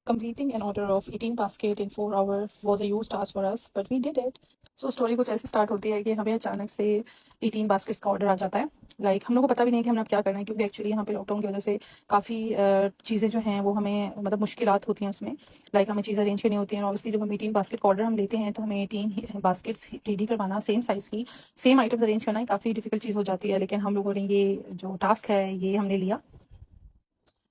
Completing an order of 18 basket in 4 hours was a huge task for us, but we did it. So story कुछ ऐसे start होती है कि हमें अचानक से 18 बास्केट्स का ऑर्डर आ जाता है। हम लोग को पता भी नहीं कि हमने अब क्या करना है, क्योंकि एक्चुअली यहाँ पे लॉकडाउन की वजह से काफ़ी चीज़ें जो हैं वो हमें मतलब मुश्किलात होती हैं उसमें। हमें चीज़ें अरेंज करनी होती हैं, और ऑब्वियसली जब हम 18 बास्केट का ऑर्डर हम लेते हैं तो हमें 18 बास्केट्स रेडी करवाना, सेम साइज़ की सेम आइटम्स अरेंज करना काफ़ी डिफिकल्ट चीज़ हो जाती है। लेकिन हम लोगों ने ये जो टास्क है ये हमने लिया,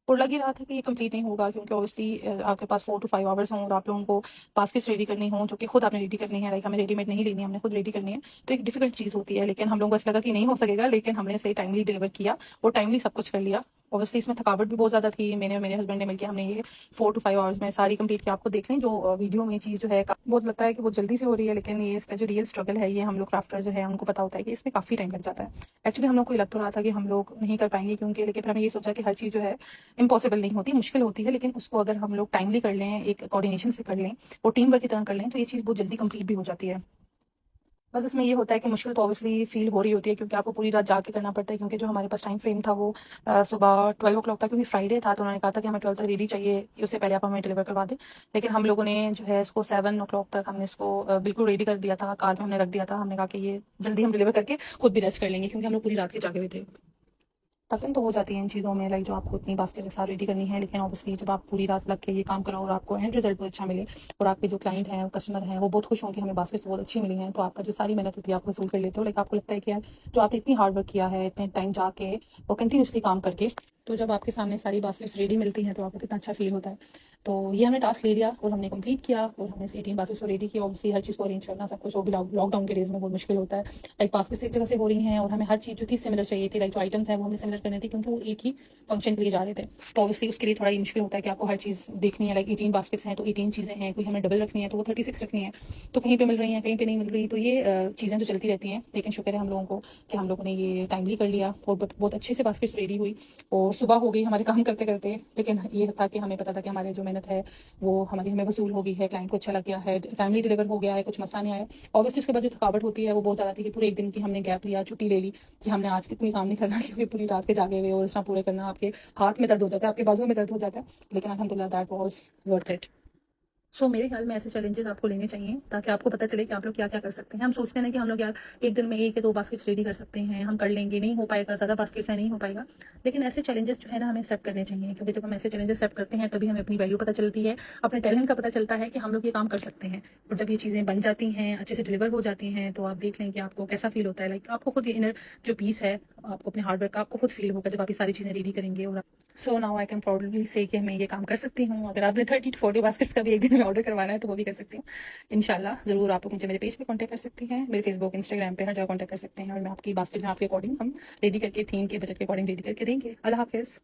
और लग ही रहा था कि ये कंप्लीट नहीं होगा, क्योंकि ऑब्वियसली आपके पास 4 to 5 आवर्स हों और आप लोगों को बास्केट्स रेडी करनी हो, जो कि खुद आपने रेडी करनी है। हमें रेडीमेड नहीं लेनी है, हमने खुद रेडी करनी है। तो एक डिफिकल्ट चीज़ होती है, लेकिन हम लोगों को ऐसा लगा कि नहीं हो सकेगा, लेकिन हमने इसे टाइमली डिलीवर किया और टाइमली सब कुछ कर लिया। ऑब्वियसली इसमें थकावट भी बहुत ज़्यादा थी। मैंने और मेरे हस्बैंड ने मिलकर हमने ये 4 to 5 आवर्स में सारी कंप्लीट किया। आपको देख लें जो वीडियो में चीज़ जो है बहुत लगता है कि बहुत जल्दी से हो रही है, लेकिन ये इसका जो रियल स्ट्रगल है ये हम लोग क्राफ्टर जो है उनको पता होता है कि इसमें काफ़ी टाइम लग जाता है। एक्चुअली हम लोग को ये लग तो रहा था कि हम लोग नहीं कर पाएंगे, क्योंकि लेकिन फिर हमने ये सोचा कि हर चीज़ जो है इम्पॉसिबल नहीं होती, मुश्किल होती है, लेकिन उसको अगर हम लोग टाइमली कर लें, एक कोऑर्डिनेशन से कर लें और टीम वर्क की तरह कर लें, तो ये चीज़ बहुत जल्दी कंप्लीट भी हो जाती है। बस उसमें ये होता है कि मुश्किल तो ऑब्वियसली फील हो रही होती है, क्योंकि आपको पूरी रात जाके करना पड़ता है, क्योंकि जो हमारे पास टाइम फ्रेम था वो सुबह 12 o'clock था, क्योंकि फ्राइडे था तो उन्होंने कहा था कि हमें 12 तक रेडी चाहिए, उससे पहले आप हमें डिलीवर करवा दें। लेकिन हम लोगों ने जो है इसको 7 o'clock तक हमने इसको बिल्कुल रेडी कर दिया था, कार में हमने रख दिया था। हमने कहा कि ये जल्दी हम डिलीवर करके खुद भी रेस्ट कर लेंगे, क्योंकि हम लोग पूरी रात के जागे हुए थे। थकन तो हो जाती है इन चीज़ों में, जो आपको इतनी बास्केट के साथ रेडी करनी है, लेकिन ऑब्वियसली जब आप पूरी रात लग के ये काम करो और आपको एंड रिजल्ट बहुत अच्छा मिले और आपके जो क्लाइंट हैं, कस्टमर हैं, वो बहुत खुश हों कि हमें बास्केट्स बहुत अच्छी मिली हैं, तो आपका जो सारी मेहनत होती है आप वसूल कर लेते हो। आपको लगता है कि यार जो आपने इतनी हार्ड वर्क किया है, इतने टाइम जाके और कंटिन्यूसली काम करके, तो जब आपके सामने सारी बास्केट्स रेडी मिलती हैं तो आपको कितना अच्छा फील होता है। तो ये हमने टास्क ले लिया और हमने कंप्लीट किया, और हमने 18 बास्केट्स को रेडी किया। ऑब्वियसली हर चीज़ को अरेंज करना, सब कुछ, वो भी लॉकडाउन के डेज में बहुत मुश्किल होता है। बास्केट्स एक जगह से हो रही हैं और हमें हर चीज़ जो थी सिमिलर चाहिए थी। जो आइटम्स हैं वो हमने सिमिलर करनी थी, क्योंकि वो एक ही फंक्शन के लिए जा रहे थे। तो ऑब्वियसली उसके लिए थोड़ा ये मुश्किल होता है कि आपको हर चीज़ देखनी है। 18 बास्केट्स हैं तो 18 चीज़ें हैं, कोई हमें डबल रखनी है तो वो 36 रखनी है, तो कहीं पे मिल रही हैं, कहीं पे नहीं मिल रही। तो ये चीज़ें तो चलती रहती हैं, लेकिन शुक्र है हम लोगों को कि हम लोगों ने ये टाइमली कर लिया और बहुत अच्छे से बास्केट्स रेडी हुई और सुबह हो गई हमारे काम करते करते। लेकिन ये था कि हमें पता था कि हमारी जो मेहनत है वो हमें वसूल हो गई है, क्लाइंट को अच्छा लग गया है, टाइमली डिलीवर हो गया है, कुछ मसला नहीं आया। ऑब्वियसली उसके बाद जो थकावट होती है वो बहुत ज़्यादा थी, कि पूरे एक दिन की हमने गैप लिया, छुट्टी ले ली कि हमने आज कोई काम नहीं करना, क्योंकि पूरी रात के जागे हुए और इस तरह पूरे करना, आपके हाथ में दर्द हो जाता है, आपके बाजू में दर्द हो जाता है। लेकिन अल्हम्दुलिल्लाह दैट वाज वर्थ इट। मेरे ख्याल में ऐसे चैलेंजेस आपको लेने चाहिए, ताकि आपको पता चले कि आप लोग क्या क्या कर सकते हैं। हम सोचते हैं ना कि हम लोग यार एक दिन में 1 या 2 बास्केट्स रेडी कर सकते हैं, हम कर लेंगे, नहीं हो पाएगा, ज़्यादा बास्केट्स है नहीं हो पाएगा। लेकिन ऐसे चैलेंजेस जो है ना हमें एक्सेप्ट करने चाहिए, क्योंकि जब हम ऐसे चैलेंजेस एक्सेप्ट करते हैं तभी हमें अपनी वैल्यू पता चलती है, अपने टैलेंट का पता चलता है कि हम लोग ये काम कर सकते हैं। और जब ये चीज़ें बन जाती हैं, अच्छे से डिलीवर हो जाती हैं, तो आप देख लें कि आपको कैसा फील होता है। आपको खुद ये इनर जो पीस है, आपको अपने हार्ड वर्क का आपको खुद फील होगा जब आप ये सारी चीज़ें रेडी करेंगे। और नाउ आई कैन प्राउडली से कि मैं ये काम कर सकती हूँ। अगर आपने 30 to 40 बास्केट्स का भी एक दिन में ऑर्डर करवाना है तो वो भी कर सकती हूँ इंशाल्लाह। ज़रूर आप लोग मुझे मेरे पेज पे कांटेक्ट कर सकती हैं, मेरे फेसबुक, इंस्टाग्राम पे हर जगह कांटेक्ट कर सकते हैं, और मैं आपकी बास्केट आपके अकॉर्डिंग हम रेडी करके, थीम के, बजट के अकॉर्डिंग रेडी करके देंगे। अल्लाह हाफिज़।